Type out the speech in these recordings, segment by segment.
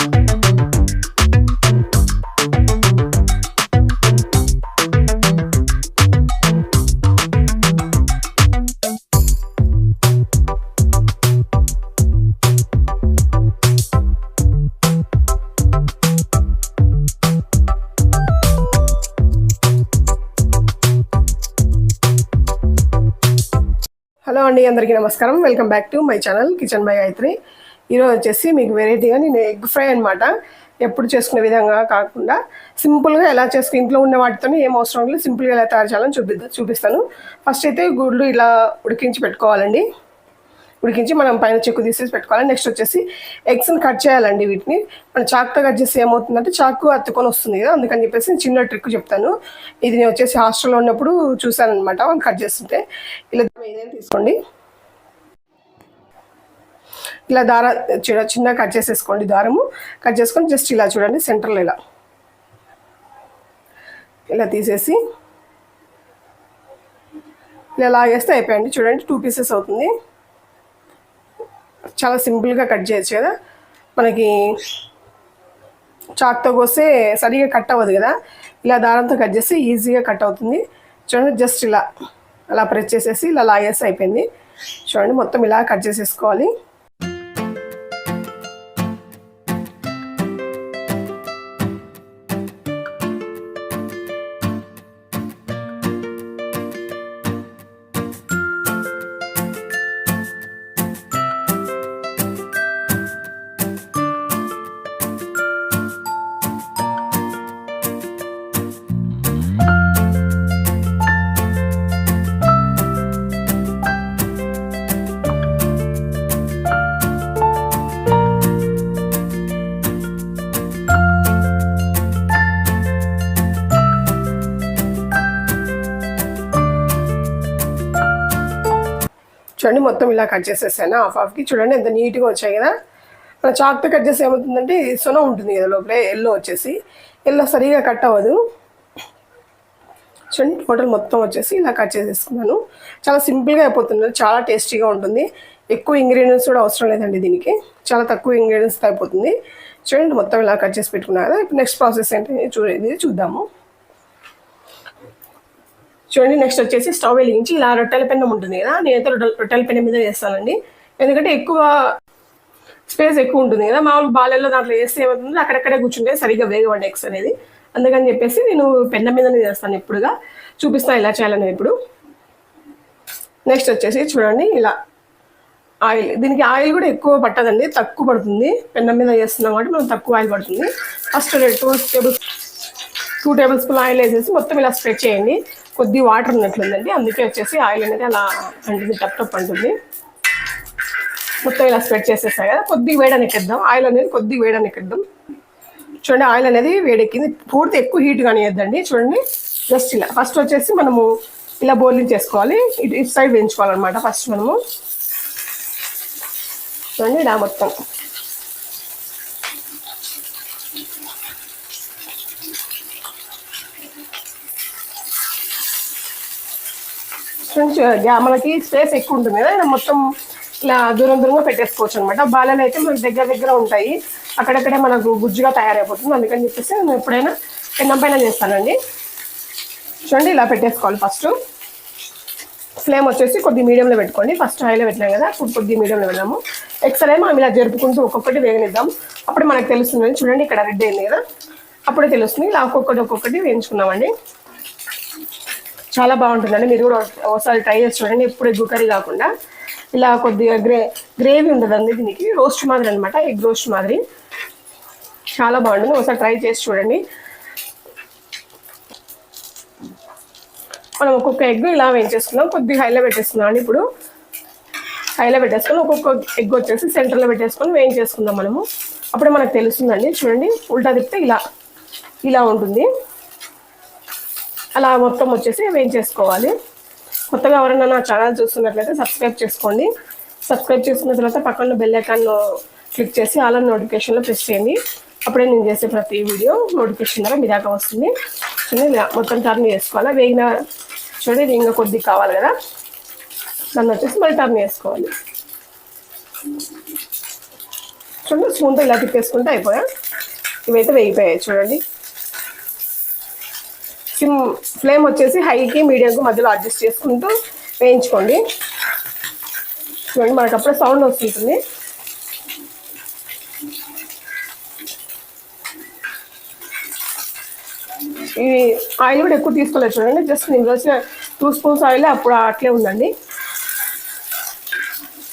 Hello అండి, అందరికీ నమస్కారం. Welcome back to my channel kitchen by Gayatri. ఈరోజు వచ్చేసి మీకు వెరైటీగా నేను ఎగ్ ఫ్రై అనమాట. ఎప్పుడు చేసుకునే విధంగా కాకుండా సింపుల్గా ఎలా చేసుకుని ఇంట్లో ఉన్న వాటితో ఏం అవసరం లేదు, సింపుల్గా ఎలా తయారు చేయాలని చూపిస్తాను. ఫస్ట్ అయితే గుడ్లు ఇలా ఉడికించి పెట్టుకోవాలండి. ఉడికించి మనం పైన చెక్కు తీసేసి పెట్టుకోవాలి. నెక్స్ట్ వచ్చేసి ఎగ్స్ని కట్ చేయాలండి. వీటిని మనం చాకుతో కట్ చేస్తే ఏమవుతుందంటే చాకు అత్తుకొని వస్తుంది కదా, అందుకని చెప్పేసి చిన్న ట్రిక్ చెప్తాను. ఇది నేను వచ్చేసి హాస్టల్లో ఉన్నప్పుడు చూశాను అనమాట. వాళ్ళు కట్ చేస్తుంటే ఇలా ఏదైనా తీసుకోండి, ఇలా చిన్న కట్ చేసేసుకోండి. దారము కట్ చేసుకొని జస్ట్ ఇలా చూడండి, సెంటర్లో ఇలా తీసేసి ఇలా లాగేస్తే అయిపోయండి. చూడండి, 2 పీసెస్ అవుతుంది. చాలా సింపుల్గా కట్ చేయొచ్చు కదా. మనకి చాక్తో కోస్తే సరిగా కట్ అవ్వదు కదా, ఇలా దారంతో కట్ చేస్తే ఈజీగా కట్ అవుతుంది. చూడండి, జస్ట్ ఇలా అలా ప్రెస్ చేసేసి ఇలా లాగేస్తే అయిపోయింది. చూడండి, మొత్తం ఇలా కట్ చేసేసుకోవాలి. చూడండి, మొత్తం ఇలా కట్ చేసేసాను హాఫ్కి. చూడండి ఎంత నీట్గా వచ్చాయి కదా. మన చాక్తో కట్ చేస్తే ఏమవుతుందంటే సొన ఉంటుంది కదా లోపలే, ఎల్లో వచ్చేసి ఎల్లో సరిగా కట్ అవ్వదు. చూడండి, టోటల్ మొత్తం వచ్చేసి ఇలా కట్ చేసేసుకున్నాను. చాలా సింపుల్గా అయిపోతుంది, చాలా టేస్టీగా ఉంటుంది. ఎక్కువ ఇంగ్రీడియంట్స్ కూడా అవసరం లేదండి దీనికి, చాలా తక్కువ ఇంగ్రీడియంట్స్తో అయిపోతుంది. చూడండి, మొత్తం ఇలా కట్ చేసి పెట్టుకున్నాను కదా. ఇప్పుడు నెక్స్ట్ ప్రాసెస్ ఏంటి చూద్దాము. చూడండి, నెక్స్ట్ వచ్చేసి స్టవ్ వెలిగించి ఇలా రొట్టెల పెన్నం ఉంటుంది కదా, నేనైతే రొట్టెల పెన్నం మీద వేస్తానండి. ఎందుకంటే ఎక్కువ స్పేస్ ఎక్కువ ఉంటుంది కదా. మామూలు బాలల్లో దాంట్లో వేస్తే ఏమవుతుంది, అక్కడక్కడే కూర్చుంటే సరిగ్గా వేగవండి ఎగ్స్ అనేది. అందుకని చెప్పేసి నేను పెన్నం మీదనే చేస్తాను. ఎప్పుడుగా చూపిస్తాను ఎలా చేయాలనేది ఇప్పుడు. నెక్స్ట్ వచ్చేసి చూడండి, ఇలా ఆయిల్, దీనికి ఆయిల్ కూడా ఎక్కువ పట్టదండి, తక్కువ పడుతుంది. పెన్నం మీద చేస్తున్నాం కాబట్టి మనం తక్కువ ఆయిల్ పడుతుంది. ఫస్ట్ 2 టేబుల్ స్పూన్ ఆయిల్ వేసేసి మొత్తం ఇలా స్ప్రెడ్ చేయండి. కొద్ది వాటర్ ఉన్నట్లుందండి, అందుకే వచ్చేసి ఆయిల్ అనేది అలా అంటుంది, టప్ అంటుంది. మొత్తం ఇలా స్ప్రెడ్ చేసేస్తాయి కదా. కొద్దిగా వేడనెక్కిద్దాం, ఆయిల్ అనేది కొద్దిగా వేడనెక్కిద్దాం. చూడండి, ఆయిల్ అనేది వేడెక్కింది. పూర్తి ఎక్కువ హీట్ కానియద్దండి. చూడండి, జస్ట్ ఇలా ఫస్ట్ వచ్చేసి మనము ఇలా బోర్లింగ్ చేసుకోవాలి. ఇటు సైడ్ వేయించుకోవాలన్నమాట ఫస్ట్ మనము. చూడండి, ఇలా మొత్తం మనకి స్పేస్ ఎక్కువ ఉంటుంది కదా, మొత్తం ఇలా దూరంగా పెట్టేసుకోవచ్చు అనమాట. బాలలు అయితే మనకి దగ్గర ఉంటాయి, అక్కడక్కడే మనకు గుజ్జుగా తయారైపోతుంది. అందుకని చెప్పేసి నేను ఎప్పుడైనా పెన్నం పైన చేస్తానండి. చూడండి, ఇలా పెట్టేసుకోవాలి. ఫస్ట్ ఫ్లేమ్ వచ్చేసి కొద్ది మీడియంలో పెట్టుకోండి. ఫస్ట్ హైలో పెట్టినాం కదా, ఇప్పుడు కొద్ది మీడియంలో పెడదాము. ఎగ్స్ అనేవి మనం ఇలా జరుపుకుంటూ ఒక్కొక్కటి వేగనిద్దాం. అప్పుడు మనకు తెలుస్తుంది. చూడండి, ఇక్కడ రెడ్ అయింది కదా, అప్పుడే తెలుస్తుంది. ఇలా ఒక్కొక్కటి వేయించుకున్నామండి. చాలా బాగుంటుందండి, మీరు కూడా ఒకసారి ట్రై చేసి చూడండి. ఎప్పుడు ఎగ్ కర్రీ కాకుండా ఇలా కొద్దిగా గ్రేవీ ఉండదండి దీనికి, రోస్ట్ మాదిరి అనమాట, ఎగ్ రోస్ట్ మాదిరి. చాలా బాగుంటుంది, ఒకసారి ట్రై చేసి చూడండి. మనం ఒక్కొక్క ఎగ్ ఇలా వేయించేసుకున్నాం. కొద్దిగా హైలో పెట్టేసుకున్నాం అండి. ఇప్పుడు హైలో పెట్టేసుకొని ఒక్కొక్క ఎగ్ వచ్చేసి సెంటర్లో పెట్టేసుకొని వేయించేసుకుందాం మనము. అప్పుడే మనకు తెలుస్తుందండి. చూడండి, ఉల్టా తిప్పితే ఇలా ఉంటుంది. అలా మొత్తం వచ్చేసి వేయించేసుకోవాలి. కొత్తగా ఎవరైనా నా ఛానల్ చూస్తున్నట్లయితే సబ్స్క్రైబ్ చేసుకోండి. సబ్స్క్రైబ్ చేసుకున్న తర్వాత పక్కన బెల్ ఐకాన్ క్లిక్ చేసి ఆల్ నోటిఫికేషన్లో ప్రెస్ చేయండి. అప్పుడే నేను చేసే ప్రతి వీడియో నోటిఫికేషన్ ద్వారా మీ దాకా వస్తుంది. చూడండి, మొత్తం టర్న్ చేసుకోవాలి. వేగిన చూడండి, ఇంకా కొద్దిగా కావాలి కదా, దాన్ని వచ్చేసి మళ్ళీ టర్న్ చేసుకోవాలి. చూడండి స్పూన్తో ఇలా తిప్పేసుకుంటే అయిపోయా. ఇవైతే వేగిపోయాయి చూడండి. సిమ్ ఫ్లేమ్ వచ్చేసి హైకి మీడియంకి మధ్యలో అడ్జస్ట్ చేసుకుంటూ వేయించుకోండి. చూడండి మనకు అప్పుడే సౌండ్ వస్తుంటుంది. ఈ ఆయిల్ కూడా ఎక్కువ తీసుకోలేదు చూడండి. జస్ట్ నేను వచ్చిన 2 స్పూన్స్ ఆయిల్ అప్పుడు అట్లే ఉందండి.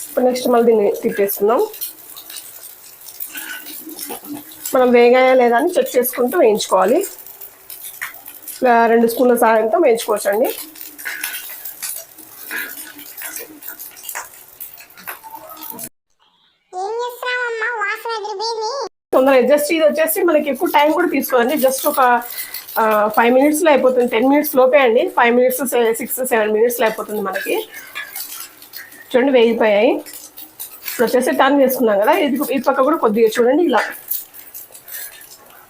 ఇప్పుడు నెక్స్ట్ మళ్ళీ దీన్ని తిప్పేసుకుందాం. మనం వేగాయా లేదా అని చెక్ చేసుకుంటూ వేయించుకోవాలి. 2 స్పూన్ల సహాయంతో వేయించుకోవచ్చండి. తొందరగా అడ్జస్ట్. ఇది వచ్చేసి మనకి ఎక్కువ టైం కూడా తీసుకోదండి. జస్ట్ ఒక 5 మినిట్స్లో అయిపోతుంది. 10 మినిట్స్ లోపే అండి. 5 మినిట్స్ 6-7 మినిట్స్లో అయిపోతుంది మనకి. చూడండి వేగిపోయాయి. ఇప్పుడు వచ్చేసి టర్న్ చేసుకున్నాం కదా, ఈ పక్క కూడా కొద్దిగా చూడండి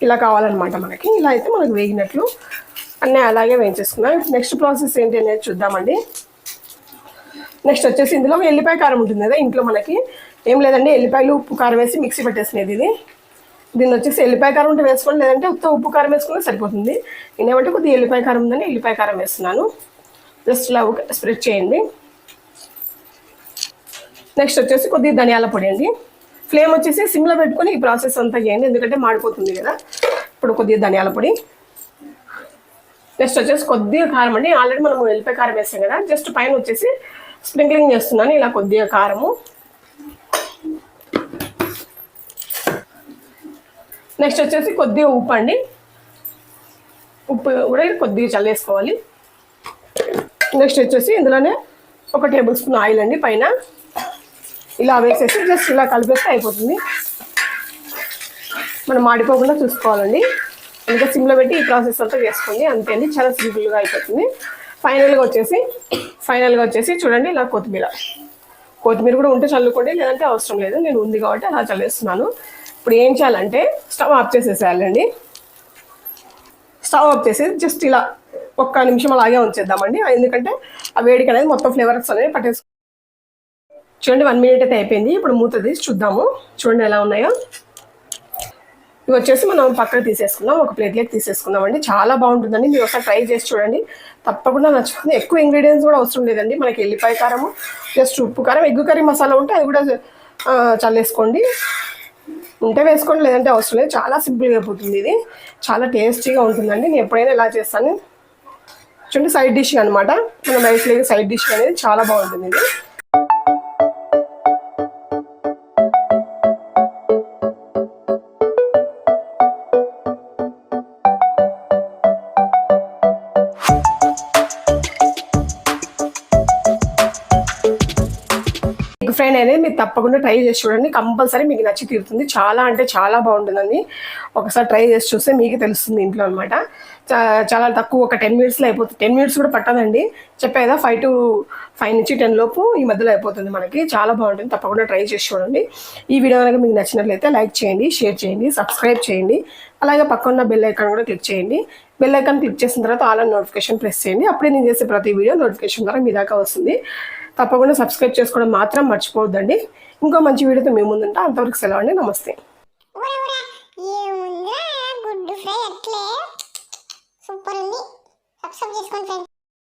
ఇలా కావాలన్నమాట మనకి. ఇలా అయితే మనకు వేగినట్లు. అన్నీ అలాగే వేయించేసుకున్నాం. నెక్స్ట్ ప్రాసెస్ ఏంటి అనేది చూద్దామండి. నెక్స్ట్ వచ్చేసి ఇందులో ఎల్లిపాయ కారం ఉంటుంది కదా ఇంట్లో మనకి. ఏం లేదండి, ఎల్లిపాయలు ఉప్పు కారం వేసి మిక్సీ పెట్టేసినది ఇది. దీన్ని వచ్చేసి ఎల్లిపాయ కారం ఉంటే వేసుకోండి, లేదంటే ఉప్పు కారం వేసుకుంటే సరిపోతుంది. నేనేమంటే కొద్దిగా ఎల్లిపాయ కారం ఉందని ఎల్లిపాయ కారం వేస్తున్నాను. జస్ట్ ఇలా స్ప్రెడ్ చేయండి. నెక్స్ట్ వచ్చేసి కొద్దిగా ధనియాల పొడి అండి. ఫ్లేమ్ వచ్చేసి సిమ్లో పెట్టుకొని ఈ ప్రాసెస్ అంతా చేయండి, ఎందుకంటే మాడిపోతుంది కదా. ఇప్పుడు కొద్దిగా ధనియాల పొడి. నెక్స్ట్ వచ్చేసి కొద్దిగా కారం అండి. ఆల్రెడీ మనం ఎల్లిపాయ కారం వేస్తాం కదా, జస్ట్ పైన వచ్చేసి స్ప్రింక్లింగ్ చేస్తున్నాను ఇలా కొద్దిగా కారము. నెక్స్ట్ వచ్చేసి కొద్దిగా ఉప్పు అండి. ఉప్పు కూడా కొద్దిగా చల్లేసుకోవాలి. నెక్స్ట్ వచ్చేసి ఇందులోనే 1 టేబుల్ స్పూన్ ఆయిల్ అండి పైన ఇలా వేసేసి జస్ట్ ఇలా కలిపేస్తే అయిపోతుంది. మనం మాడిపోకుండా చూసుకోవాలండి. ఇంకా సిమ్లో పెట్టి ఈ ప్రాసెస్ అంతా చేసుకోండి. అంతే అండి, చాలా సింపుల్గా అయిపోతుంది. ఫైనల్గా వచ్చేసి చూడండి ఇలా కొత్తిమీర కూడా ఉంటే చల్లుకోండి, లేదంటే అవసరం లేదు. నేను ఉంది కాబట్టి అలా చల్లేస్తున్నాను. ఇప్పుడు ఏం చేయాలంటే స్టవ్ ఆఫ్ చేసేసేయాలండి. స్టవ్ ఆఫ్ చేసి జస్ట్ ఇలా 1 నిమిషం అలాగే ఉంచేద్దామండి, ఎందుకంటే ఆ వేడికి అనేది మొత్తం ఫ్లేవర్స్ అనేవి పట్టేసుకో. చూడండి 1 మినిట్ అయితే అయిపోయింది. ఇప్పుడు మూత తీసి చూద్దాము. చూడండి ఎలా ఉన్నాయో. ఇవి వచ్చేసి మనం పక్కకు తీసేసుకుందాం, ఒక ప్లేట్లోకి తీసేసుకుందామండి. చాలా బాగుంటుందండి, మీరు ఒకసారి ట్రై చేసి చూడండి, తప్పకుండా నచ్చుతుంది. ఎక్కువ ఇంగ్రీడియంట్స్ కూడా అవసరం లేదండి మనకి. ఎల్లిపాయ కారము, జస్ట్ ఉప్పు కారం, ఎగ్ కర్రీ మసాలా ఉంటే అది కూడా చల్లేసుకోండి, ఉంటే వేసుకోండి, లేదంటే అవసరం లేదు. చాలా సింపుల్గా అయిపోతుంది. ఇది చాలా టేస్టీగా ఉంటుందండి. నేను ఎప్పుడైనా ఇలా చేస్తాను. చూడండి సైడ్ డిష్ అనమాట, మనం రైస్లోకి సైడ్ డిష్ అనేది చాలా బాగుంటుంది ఇది. ఎగ్ ఫ్రై అనేది మీరు తప్పకుండా ట్రై చేసి చూడండి, కంపల్సరీ మీకు నచ్చి తీరుతుంది. చాలా అంటే చాలా బాగుంటుందండి. ఒకసారి ట్రై చేసి చూస్తే మీకు తెలుస్తుంది ఇంట్లో అనమాట. చాలా తక్కువ, ఒక 10 మినిట్స్లో అయిపోతుంది. 10 మినిట్స్ కూడా పట్టదండి, చెప్పే కదా 5 నుంచి 10 లోపు ఈ మధ్యలో అయిపోతుంది మనకి. చాలా బాగుంటుంది, తప్పకుండా ట్రై చేసి చూడండి. ఈ వీడియో కనుక మీకు నచ్చినట్లయితే లైక్ చేయండి, షేర్ చేయండి, సబ్స్క్రైబ్ చేయండి. అలాగే పక్కన బెల్ ఐకాన్ కూడా క్లిక్ చేయండి. బెల్ ఐకాన్ క్లిక్ చేసిన తర్వాత ఆల్ అండ్ నోటిఫికేషన్ ప్రెస్ చేయండి. అప్పుడే నేను చేసే ప్రతి వీడియో నోటిఫికేషన్ ద్వారా మీ దాకా వస్తుంది. తప్పకుండా సబ్స్క్రైబ్ చేసుకోవడం మాత్రం మర్చిపోవద్దండి. ఇంకో మంచి వీడియోతో మీ ముందుంటా. అంతవరకు సెలవు అండి, నమస్తే. సూపర్ ఉంది, సబ్స్క్రైబ్ చేసుకోండి ఫ్రెండ్స్.